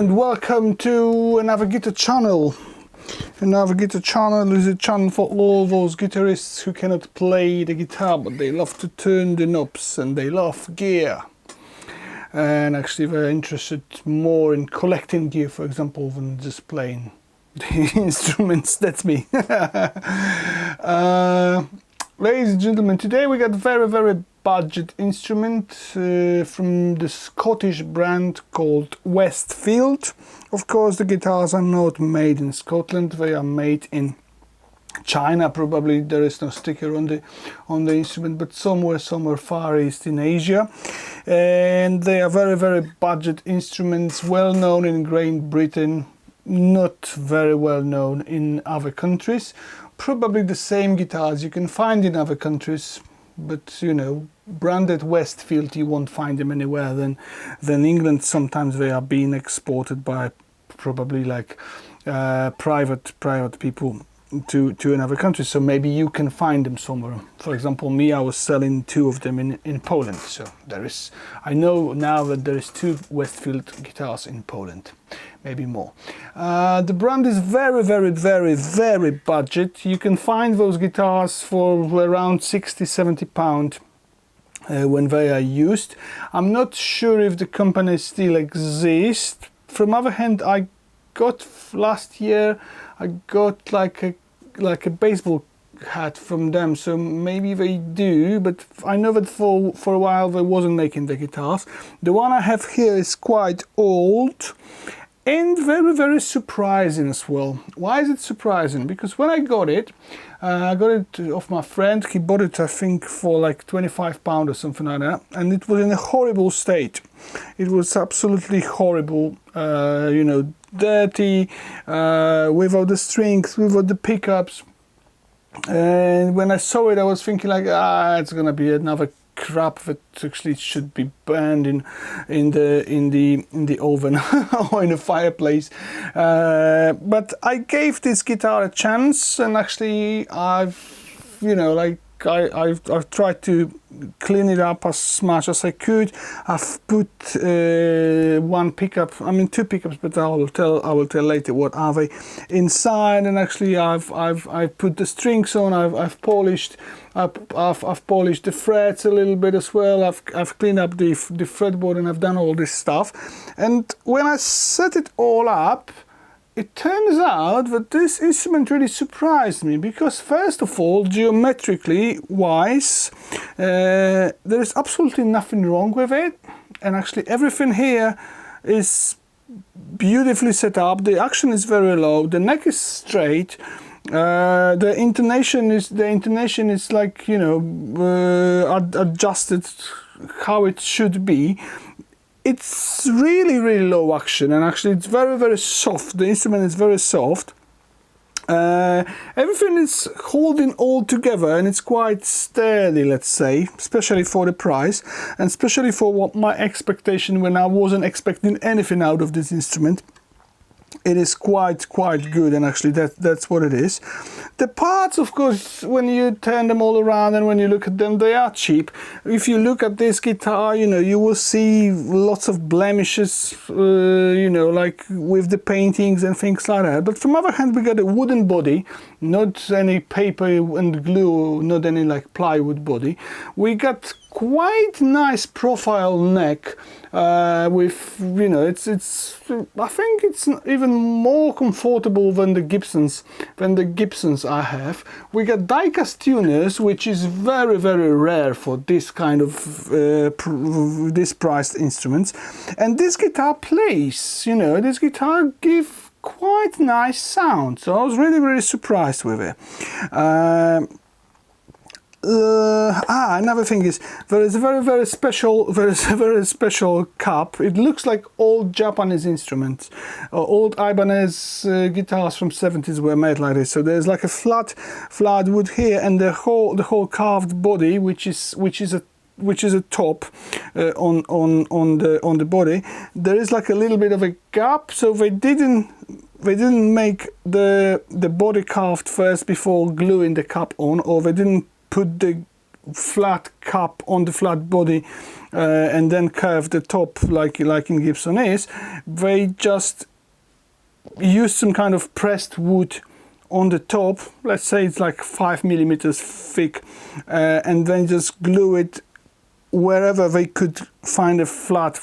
and welcome to another guitar channel. Another guitar channel is a channel for all those guitarists who cannot play the guitar but they love to turn the knobs and they love gear. And actually they're interested more in collecting gear, for example, than just playing the instruments. That's me. Ladies and gentlemen, today we got very budget instrument from the Scottish brand called Westfield. Of course, the guitars are not made in Scotland, they are made in China. Probably there is no sticker on the instrument, but somewhere far east in Asia. And they are very budget instruments, well known in Great Britain, not very well known in other countries. Probably the same guitars you can find in other countries, but you know, branded Westfield, you won't find them anywhere than England. Sometimes they are being exported by probably like private people to another country, so maybe you can find them somewhere. For example, me, I was selling 2 of them in Poland, so I know now that there is 2 Westfield guitars in Poland, maybe more. The brand is very budget. You can find those guitars for around £60–70 when they are used. I'm not sure if the company still exists. From other hand, I got last year like a baseball hat from them, so maybe they do, but I know that for a while they wasn't making the guitars. The one I have here is quite old and very surprising as well. Why is it surprising? Because when I got it off my friend. He bought it, I think, for like £25 or something like that, and it was in a horrible state. It was absolutely horrible, you know, dirty, without the strings, without the pickups. And when I saw it, I was thinking like, it's gonna be another crap that actually should be burned in the oven or in the fireplace. But I gave this guitar a chance, and actually I've tried to clean it up as much as I could. I've put 2 pickups, but I will tell later what are they inside. And actually I've put the strings on. I've polished the frets a little bit as well. I've cleaned up the fretboard, and I've done all this stuff. And when I set it all up, it turns out that this instrument really surprised me, because first of all, geometrically wise, there is absolutely nothing wrong with it, and actually everything here is beautifully set up. The action is very low, the neck is straight, the intonation is like, you know, adjusted how it should be. It's really low action, and actually it's very soft. The instrument is very soft. Everything is holding all together, and it's quite sturdy, let's say, especially for the price, and especially for what my expectation, when I wasn't expecting anything out of this instrument. It is quite good, and actually that's what it is. The parts, of course, when you turn them all around and when you look at them, they are cheap. If you look at this guitar, you know, you will see lots of blemishes, you know, like with the paintings and things like that. But from other hand, we got a wooden body, not any paper and glue, not any like plywood body. We got quite nice profile neck, with, you know, it's I think it's even more comfortable than the Gibsons I have. We got die-cast tuners, which is very rare for this kind of this priced instruments. And this guitar plays, you know, this guitar gives quite nice sound, so I was really surprised with it. Another thing is, there is a very special cup. It looks like old Japanese instruments. Old Ibanez guitars from 70s were made like this. So there's like a flat wood here, and the whole carved body, which is a top on the body. There is like a little bit of a gap, so they didn't make the body carved first before gluing the cap on, or they didn't put the flat cap on the flat body and then curve the top like in Gibson is. They just use some kind of pressed wood on the top, let's say it's like 5 millimeters thick, and then just glue it wherever they could find a flat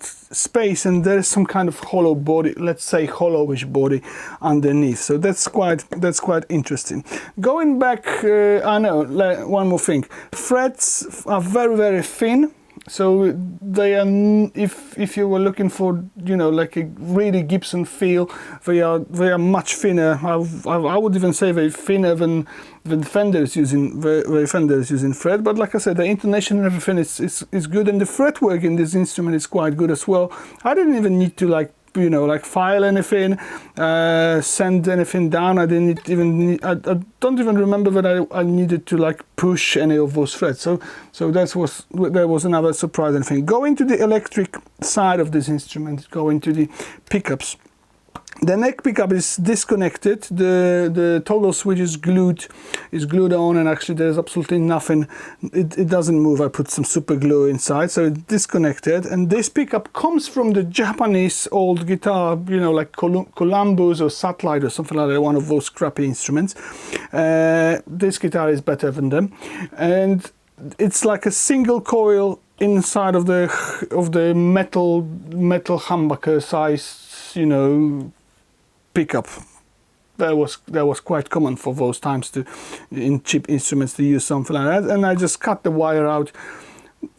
space, and there's some kind of hollow body, let's say hollowish body underneath. So that's quite interesting. Going back, I know, one more thing. Frets are very, very thin. So they are, if you were looking for, you know, like a really Gibson feel, they are much thinner. I would even say they're thinner than Fenders using fret. But like I said, the intonation and everything is good, and the fretwork in this instrument is quite good as well. I didn't even need to like, you know, like file anything, send anything down. I didn't even I don't even remember that I needed to like push any of those frets. So that was another surprising thing. Going to the electric side of this instrument, going to the pickups. The neck pickup is disconnected. The toggle switch is glued on, and actually there's absolutely nothing. It doesn't move. I put some super glue inside, so it's disconnected. And this pickup comes from the Japanese old guitar, you know, like Columbus or Satellite or something like that, one of those crappy instruments. This guitar is better than them, and it's like a single coil inside of the metal humbucker size, you know, pickup. That was quite common for those times in cheap instruments to use something like that. And I just cut the wire out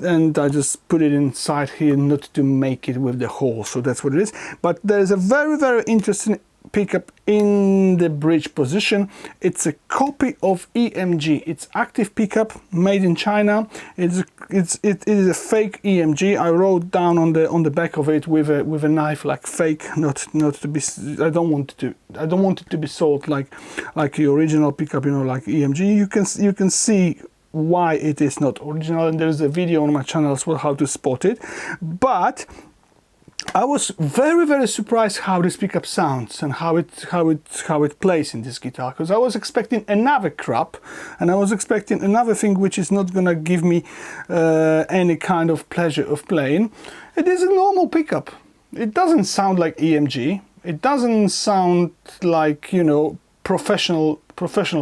and I just put it inside here, not to make it with the hole. So that's what it is. But there is a very, very interesting pickup in the bridge position. It's a copy of EMG. It's active pickup made in China. It is a fake EMG. I wrote down on the back of it with a knife, like fake, not to be. I don't want it to be sold like the original pickup, you know, like EMG. You can see why it is not original, and there's a video on my channel as well how to spot it. But I was very, very surprised how this pickup sounds and how it plays in this guitar, because I was expecting another crap, and I was expecting another thing which is not gonna give me any kind of pleasure of playing. It is a normal pickup. It doesn't sound like EMG. It doesn't sound like, you know, professional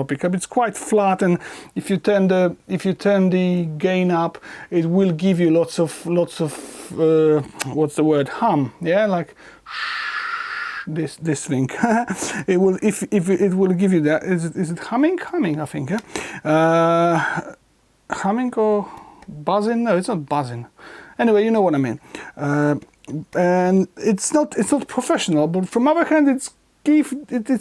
pickup. It's quite flat, and if you turn the gain up, it will give you lots of what's the word, hum, yeah, like this thing. It will, if it will give you that. Is it humming, I think, humming or buzzing? No, it's not buzzing. Anyway, you know what I mean. And it's not professional, but from other hand, it's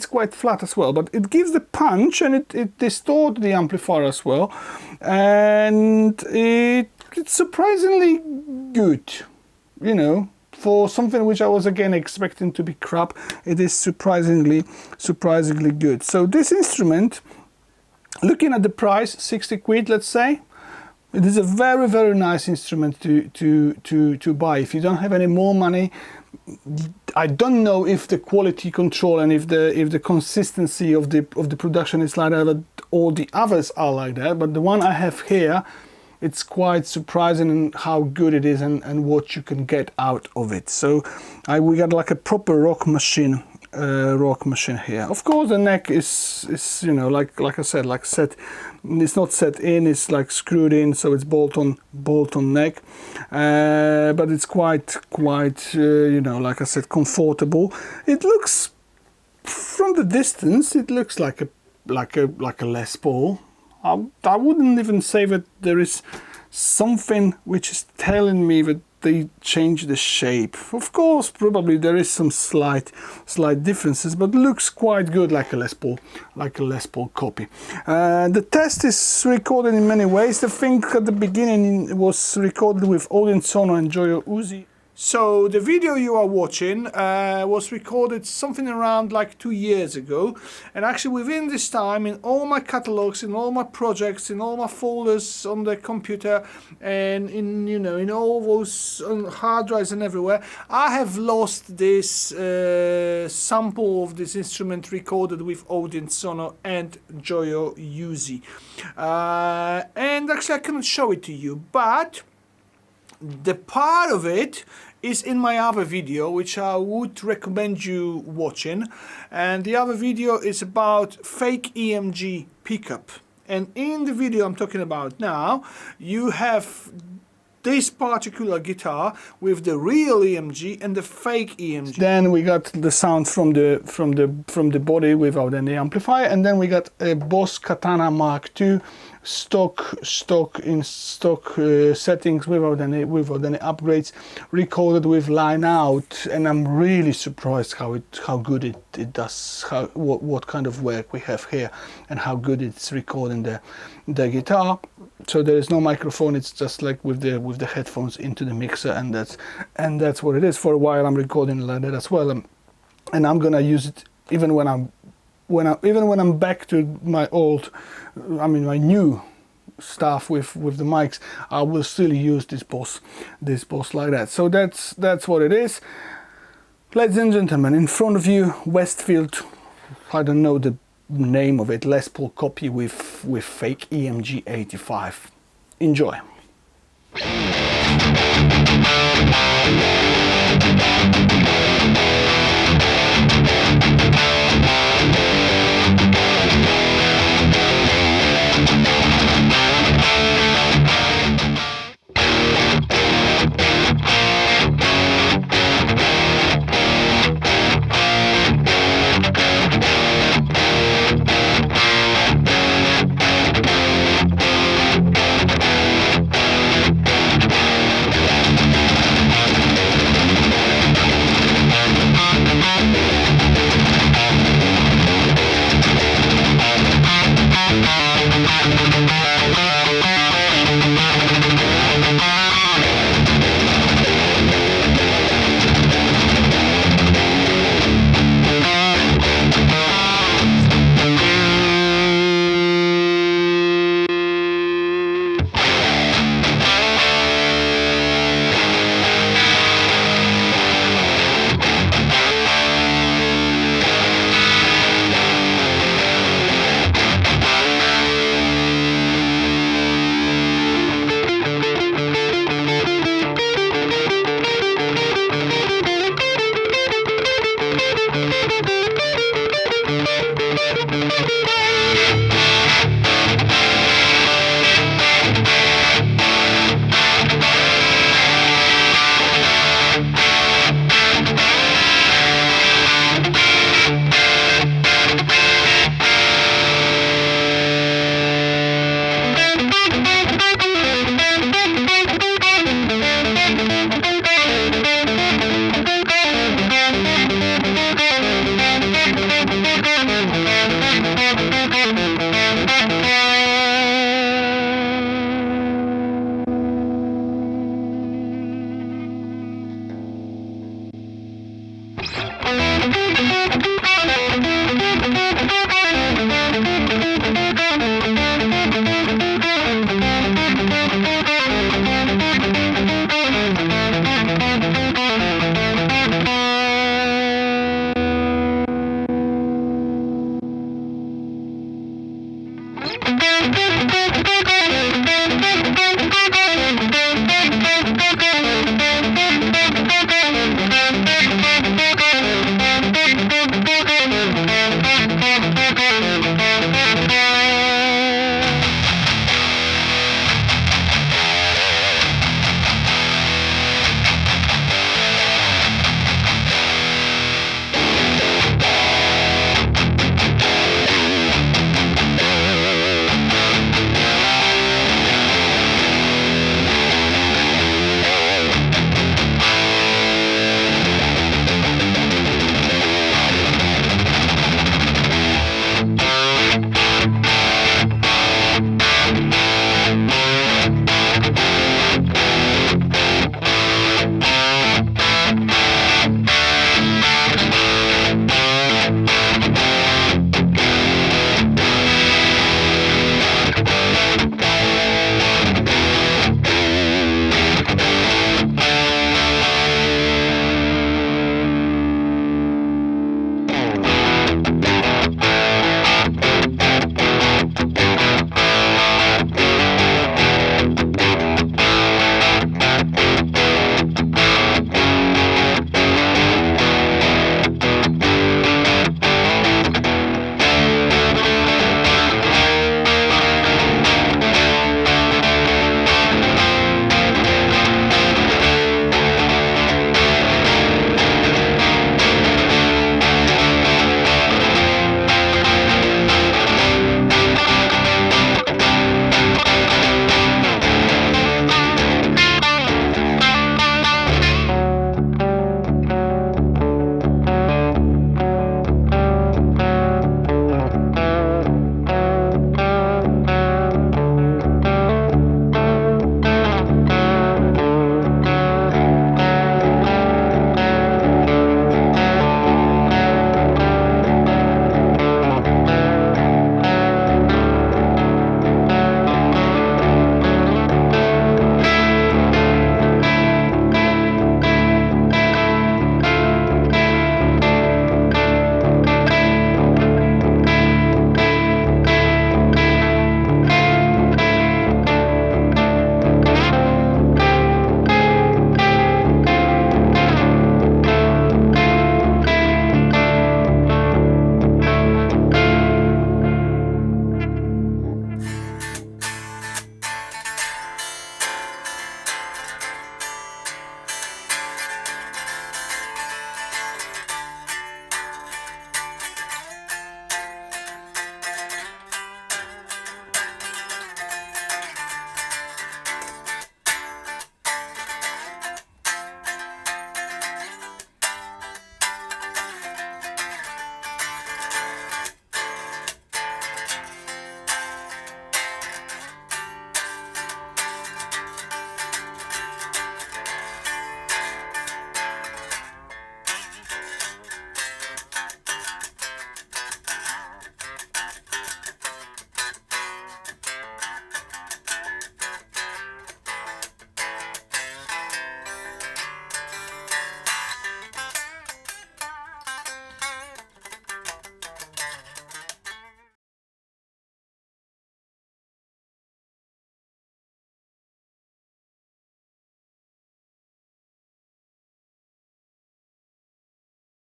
quite flat as well, but it gives the punch, and it distorts the amplifier as well, and it's surprisingly good, you know, for something which I was again expecting to be crap. It is surprisingly good. So this instrument, looking at the price, 60 quid, let's say, it is a very, very nice instrument to buy. If you don't have any more money, I don't know if the quality control and if the consistency of the production is like that, but all the others are like that. But the one I have here, it's quite surprising in how good it is and what you can get out of it. So we got like a proper rock machine here. Of course, the neck is you know, like I said, like set. It's not set in. It's like screwed in, so it's bolt on neck. But it's quite you know, like I said, comfortable. It looks, from the distance, it looks like a Les Paul. I wouldn't even say that there is something which is telling me that they change the shape. Of course, probably there is some slight differences, but looks quite good like a Les Paul copy. The test is recorded in many ways. The thing at the beginning was recorded with Odin Sono and Joyo Uzi. So the video you are watching was recorded something around like 2 years ago, and actually within this time, in all my catalogs, in all my projects, in all my folders on the computer, and in, you know, in all those hard drives and everywhere, I have lost this sample of this instrument recorded with Odin Sono and Joyo Uzi, and actually I cannot show it to you, but the part of it is in my other video, which I would recommend you watching, and the other video is about fake EMG pickup. And in the video I'm talking about now, you have this particular guitar with the real EMG and the fake EMG. Then we got the sound from the body without any amplifier, and then we got a Boss Katana Mark II stock settings without any upgrades, recorded with line out, and I'm really surprised how good it does, what kind of work we have here, and how good it's recording the guitar. So there is no microphone, it's just like with the headphones into the mixer, and that's what it is. For a while I'm recording like that as well, and I'm gonna use it even when I'm back to my my new stuff with the mics. I will still use this Boss like that. So that's what it is, ladies and gentlemen. In front of you, Westfield, I don't know the name of it, Les Paul copy with fake EMG 85. Enjoy.